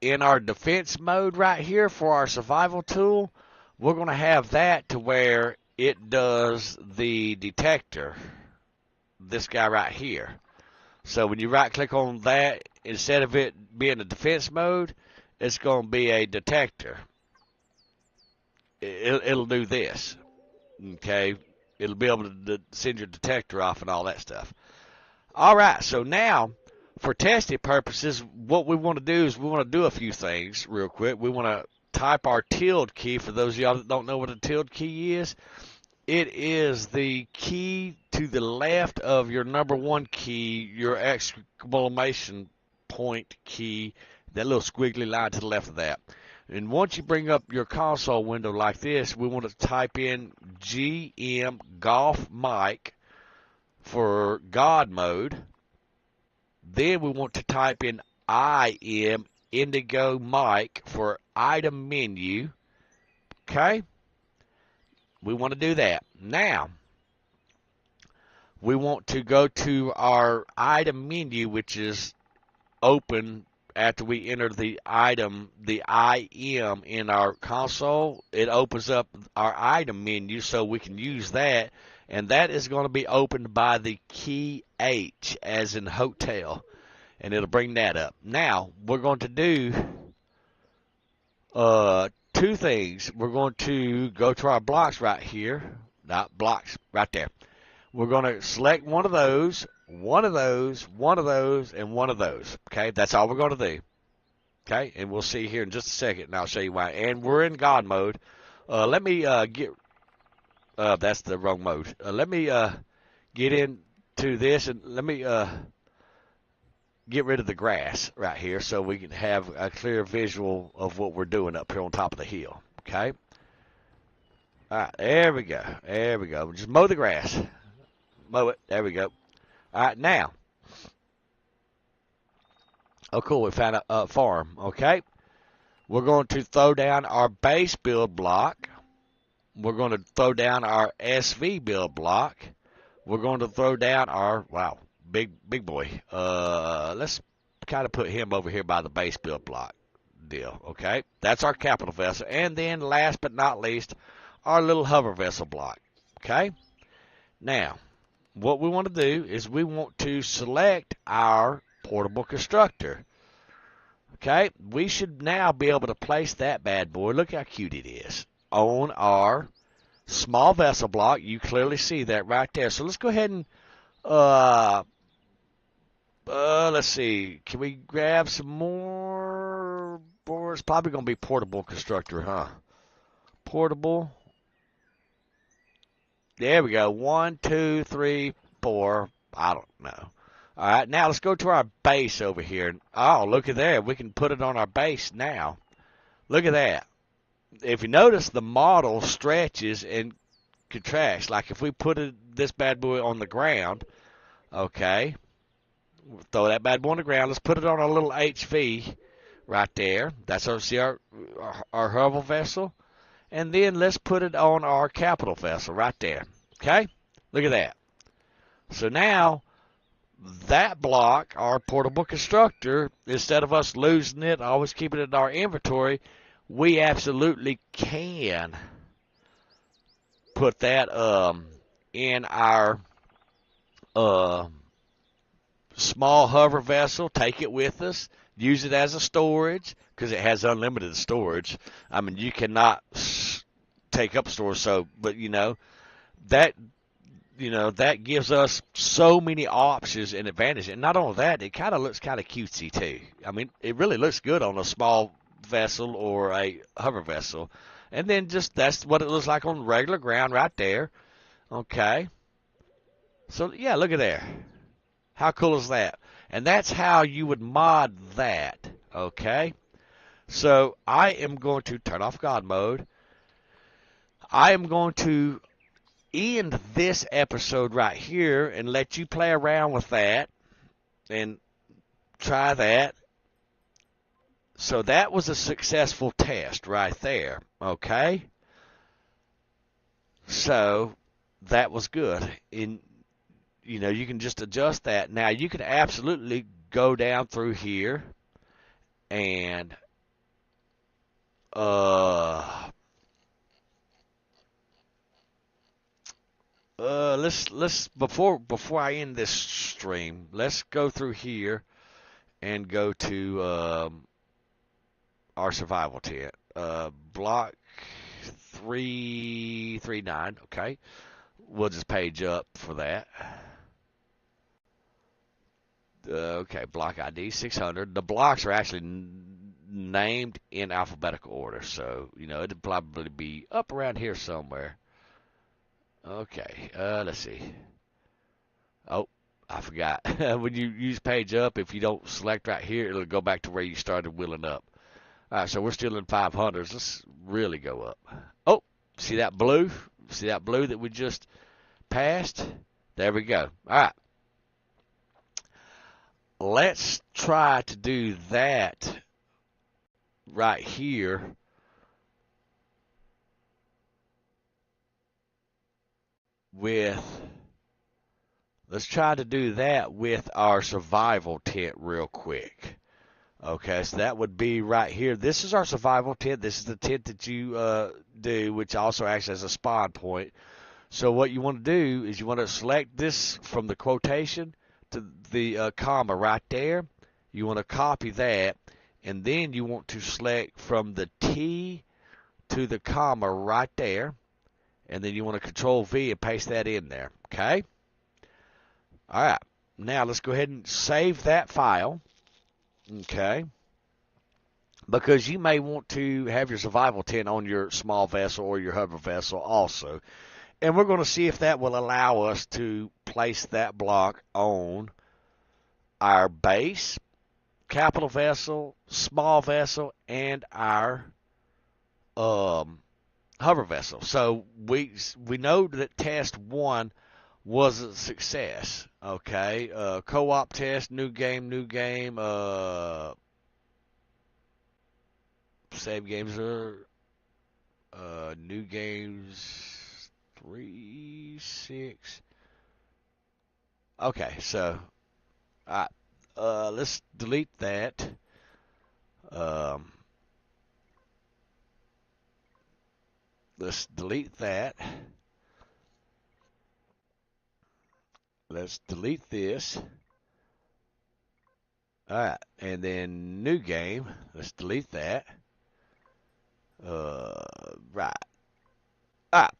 in our defense mode right here for our survival tool, we're going to have that to where it does the detector, this guy right here. So when you right click on that, instead of it being a defense mode, it's going to be a detector. It'll do this. Okay? It'll be able to send your detector off and all that stuff. All right, so now for testing purposes, what we want to do is we want to do a few things real quick. We want to type our tilde key. For those of y'all that don't know what a tilde key is, it is the key to the left of your number one key, your exclamation point key, that little squiggly line to the left of that. And once you bring up your console window like this, we want to type in GM Golf Mic for God mode. Then we want to type in IM Indigo Mic for item menu. Okay? We want to do that. Now, we want to go to our item menu, which is open after we enter the item, the IM in our console. It opens up our item menu so we can use that, and that is going to be opened by the key H, as in hotel, and it'll bring that up. Now, we're going to do two things. We're going to go to our blocks right here, not blocks, right there. We're going to select one of those, one of those, one of those, and one of those. Okay, that's all we're going to do. Okay, and we'll see here in just a second, and I'll show you why. And we're in God mode. Let me get, that's the wrong mode. Let me get into this, and let me get rid of the grass right here so we can have a clear visual of what we're doing up here on top of the hill. Okay? All right, there we go. There we go. Just mow the grass. Mow it. There we go. All right, now. Oh, cool. We found a farm. Okay? We're going to throw down our base build block. We're going to throw down our SV build block. We're going to throw down our, wow, big boy. Let's kind of put him over here by the base build block deal, okay? That's our capital vessel. And then last but not least, our little hover vessel block, okay? Now, what we want to do is we want to select our portable constructor, okay? We should now be able to place that bad boy, look how cute it is, on our small vessel block. You clearly see that right there. So let's go ahead and, let's see. Can we grab some more boards? Probably going to be portable constructor, huh? Portable. There we go. 1, 2, 3, 4. I don't know. All right, now let's go to our base over here. Oh, look at there. We can put it on our base now. Look at that. If you notice, the model stretches and contracts. Like if we put this bad boy on the ground, okay, throw that bad boy on the ground. Let's put it on our little HV right there. That's our hover vessel. And then let's put it on our capital vessel right there. Okay? Look at that. So now that block, our portable constructor, instead of us losing it, always keeping it in our inventory, we absolutely can put that in our small hover vessel, take it with us, use it as a storage, because it has unlimited storage. I mean, you cannot take up storage, so, but that gives us so many options and advantages. And not only that, it kind of looks kind of cutesy too. I mean, it really looks good on a small vessel or a hover vessel. And then just that's what it looks like on regular ground right there. Okay. So, yeah, look at there. How cool is that? And that's how you would mod that. Okay. So I am going to turn off God mode. I am going to end this episode right here and let you play around with that and try that. So that was a successful test right there, okay? So that was good. And, you can just adjust that. Now, you can absolutely go down through here and let's before I end this stream, let's go through here and go to our survival tent. Block 339, okay. We'll just page up for that. Okay, block ID 600. The blocks are actually named in alphabetical order, so it'd probably be up around here somewhere. Okay, let's see. Oh, I forgot. When you use page up, if you don't select right here, it'll go back to where you started wheeling up. All right, so we're still in 500s. Let's really go up. Oh, see that blue? See that blue that we just passed? There we go. All right. Let's try to do that right here. Let's try to do that with our survival tent real quick. Okay, so that would be right here. This is our survival tent. This is the tent that you do, which also acts as a spawn point. So what you want to do is you want to select this from the quotation to the comma right there. You want to copy that, and then you want to select from the T to the comma right there, and then you want to Control V and paste that in there. Okay? All right. Now let's go ahead and save that file. Okay, because you may want to have your survival tent on your small vessel or your hover vessel also. And we're going to see if that will allow us to place that block on our base, capital vessel, small vessel, and our hover vessel. So we know that test 1 was a success. Okay, co-op test, new game, save games are new games 3, 6. Okay, so let's delete that. Let's delete that. Let's delete this. All right, and then new game. Let's delete that. Right. All right,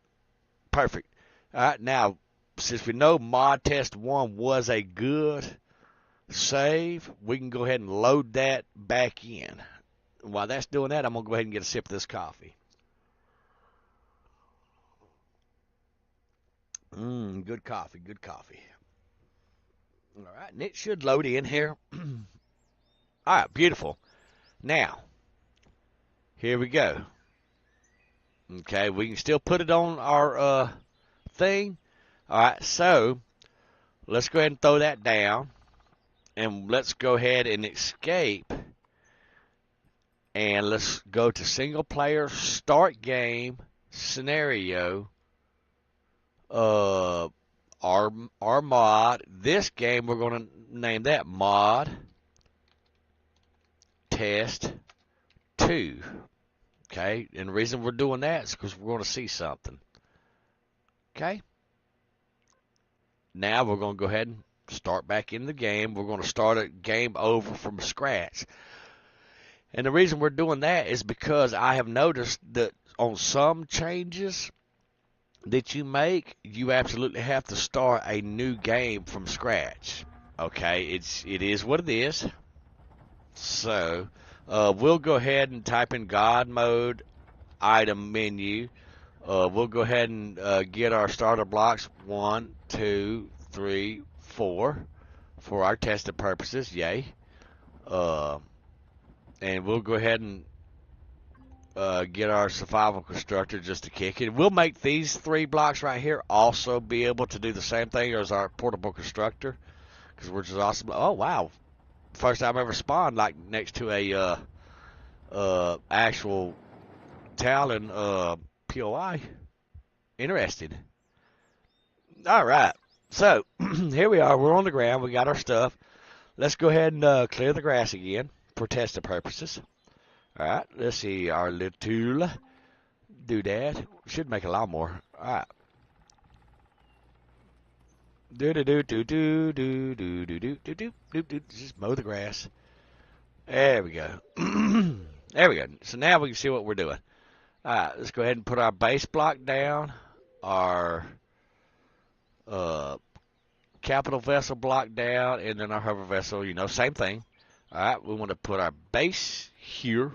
perfect. All right, now since we know mod test 1 was a good save, we can go ahead and load that back in. While that's doing that, I'm gonna go ahead and get a sip of this coffee. Good coffee, good coffee. All right, and it should load in here. All right, beautiful. Now, here we go. Okay, we can still put it on our thing. All right, so let's go ahead and throw that down. And let's go ahead and escape. And let's go to single player, start game, scenario, our mod. This game, we're going to name that mod test 2. Okay, and the reason we're doing that is because we're going to see something. Okay, now we're going to go ahead and start back in the game. We're going to start a game over from scratch. And the reason we're doing that is because I have noticed that on some changes that you make, you absolutely have to start a new game from scratch. Okay, it is what it is. So we'll go ahead and type in God mode, item menu. We'll go ahead and get our starter blocks 1, 2, 3, 4 for our tested purposes. Yay. And we'll go ahead and get our survival constructor just to kick it. We'll make these 3 blocks right here also be able to do the same thing as our portable constructor, because we're just awesome. Oh wow, first time I ever spawned like next to a actual Talon POI. Interesting. All right, so here we are. We're on the ground. We got our stuff. Let's go ahead and clear the grass again for testing purposes. All right, let's see our little doodad. Should make a lot more. All right. Just mow the grass. There we go. There we go. So now we can see what we're doing. All right, let's go ahead and put our base block down. Our capital vessel block down, and then our hover vessel. Same thing. All right, we want to put our base here.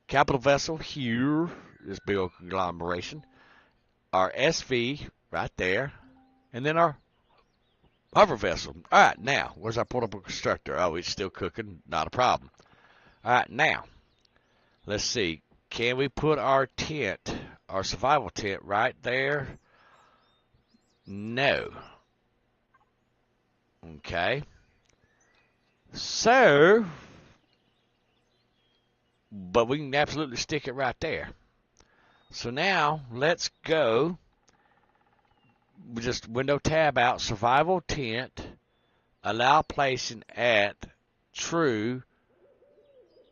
Capital vessel here, this big old conglomeration. Our SV right there. And then our hover vessel. All right, now, where's our portable constructor? Oh, it's still cooking. Not a problem. All right, now, let's see. Can we put our tent, our survival tent right there? No. Okay. So, but we can absolutely stick it right there. So now let's go. We just window tab out, survival tent, allow placing at true,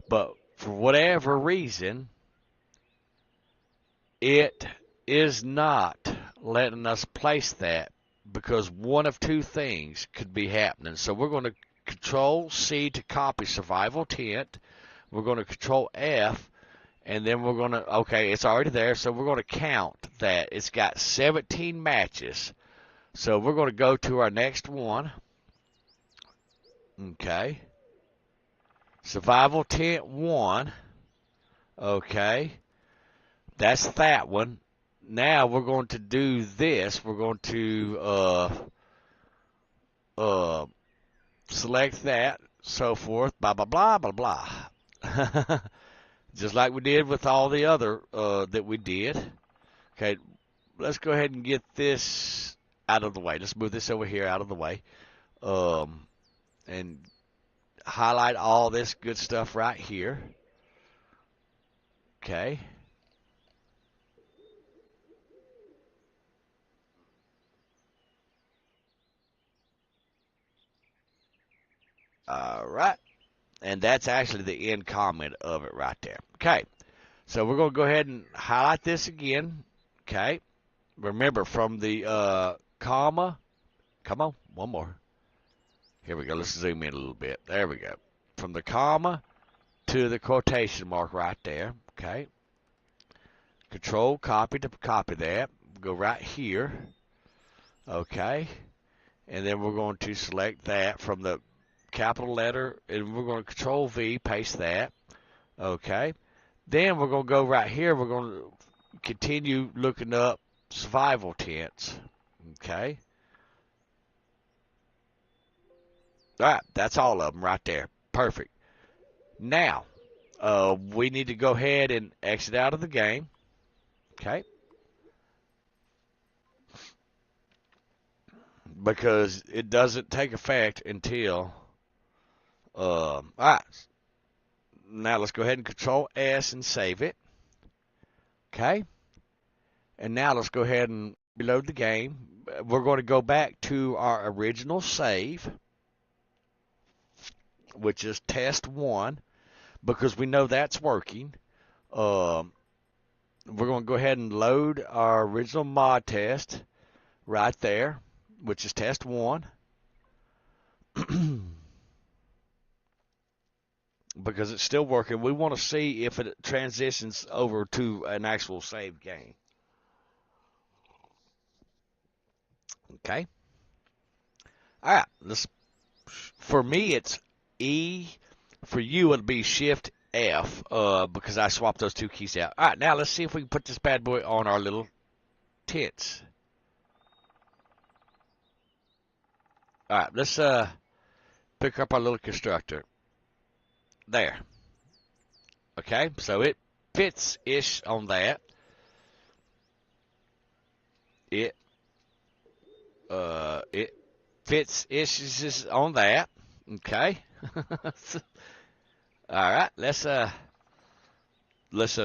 but for whatever reason, it is not letting us place that because one of 2 things could be happening. So we're going to Control C to copy survival tent. We're going to Control F, and then we're going to, okay, it's already there, so we're going to count that. It's got 17 matches. So we're going to go to our next one. Okay. Survival tent 1. Okay. That's that one. Now we're going to do this. We're going to select that, so forth, blah, blah, blah, blah, blah. Just like we did with all the other that we did. Okay, let's go ahead and get this out of the way. Let's move this over here out of the way. And highlight all this good stuff right here. Okay. All right. And that's actually the end comment of it right there. Okay. So we're going to go ahead and highlight this again. Okay. Remember, from the comma. Come on. One more. Here we go. Let's zoom in a little bit. There we go. From the comma to the quotation mark right there. Okay. Control copy to copy that. Go right here. Okay. And then we're going to select that from the capital letter, and we're going to Control V, paste that. Okay. Then we're going to go right here. We're going to continue looking up survival tents. Okay. All right. That's all of them right there. Perfect. Now, we need to go ahead and exit out of the game. Okay. Because it doesn't take effect until all right. Now let's go ahead and Control S and save it. Okay. And now let's go ahead and reload the game. We're going to go back to our original save, which is test 1, because we know that's working. We're going to go ahead and load our original mod test right there, which is test 1. Because it's still working. We want to see if it transitions over to an actual save game. Okay. All right. For me, it's E. For you, it'll be Shift F, because I swapped those two keys out. All right. Now let's see if we can put this bad boy on our little tents. All right. Let's pick up our little constructor. There. Okay, so it fits-ish on that. It fits-ish on that. Okay. All right, let's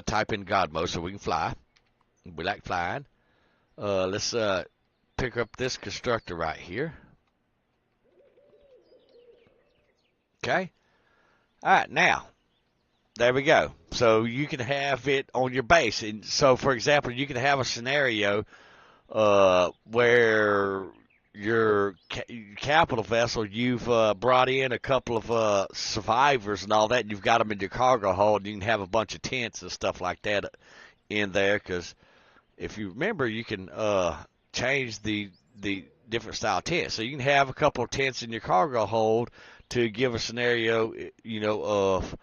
type in God mode so we can fly. We like flying. Let's pick up this constructor right here. Okay. All right, now, there we go. So you can have it on your base. And so, for example, you can have a scenario where your capital vessel, you've brought in a couple of survivors and all that, and you've got them in your cargo hold, and you can have a bunch of tents and stuff like that in there, because if you remember, you can change the different style tents. So you can have a couple of tents in your cargo hold to give a scenario, of,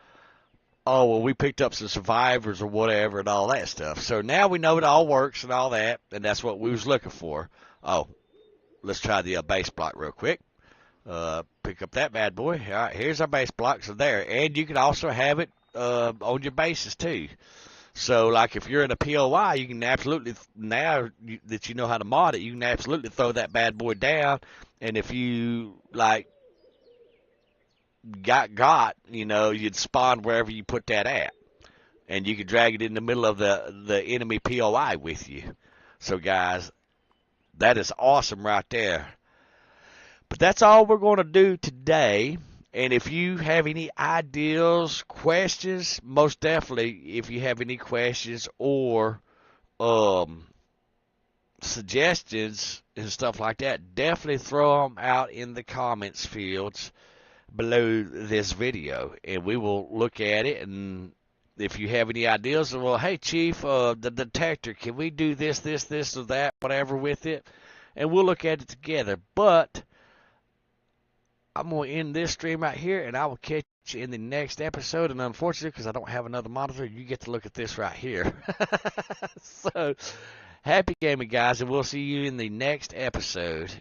oh, well, we picked up some survivors or whatever and all that stuff. So now we know it all works and all that, and that's what we was looking for. Oh, let's try the base block real quick. Pick up that bad boy. All right, here's our base blocks there. And you can also have it on your bases too. So, like, if you're in a POI, you can absolutely, now that you know how to mod it, you can absolutely throw that bad boy down. And if you, like, got, you'd spawn wherever you put that at. And you could drag it in the middle of the enemy POI with you. So, guys, that is awesome right there. But that's all we're going to do today. And if you have any ideas, questions, most definitely, if you have any questions or suggestions and stuff like that, definitely throw them out in the comments fields below this video, and we will look at it. And if you have any ideas, well, hey, Chief, the detector, can we do this, or that, whatever with it? And we'll look at it together. But I'm going to end this stream right here, and I will catch you in the next episode. And unfortunately, because I don't have another monitor, you get to look at this right here. So, happy gaming, guys, and we'll see you in the next episode.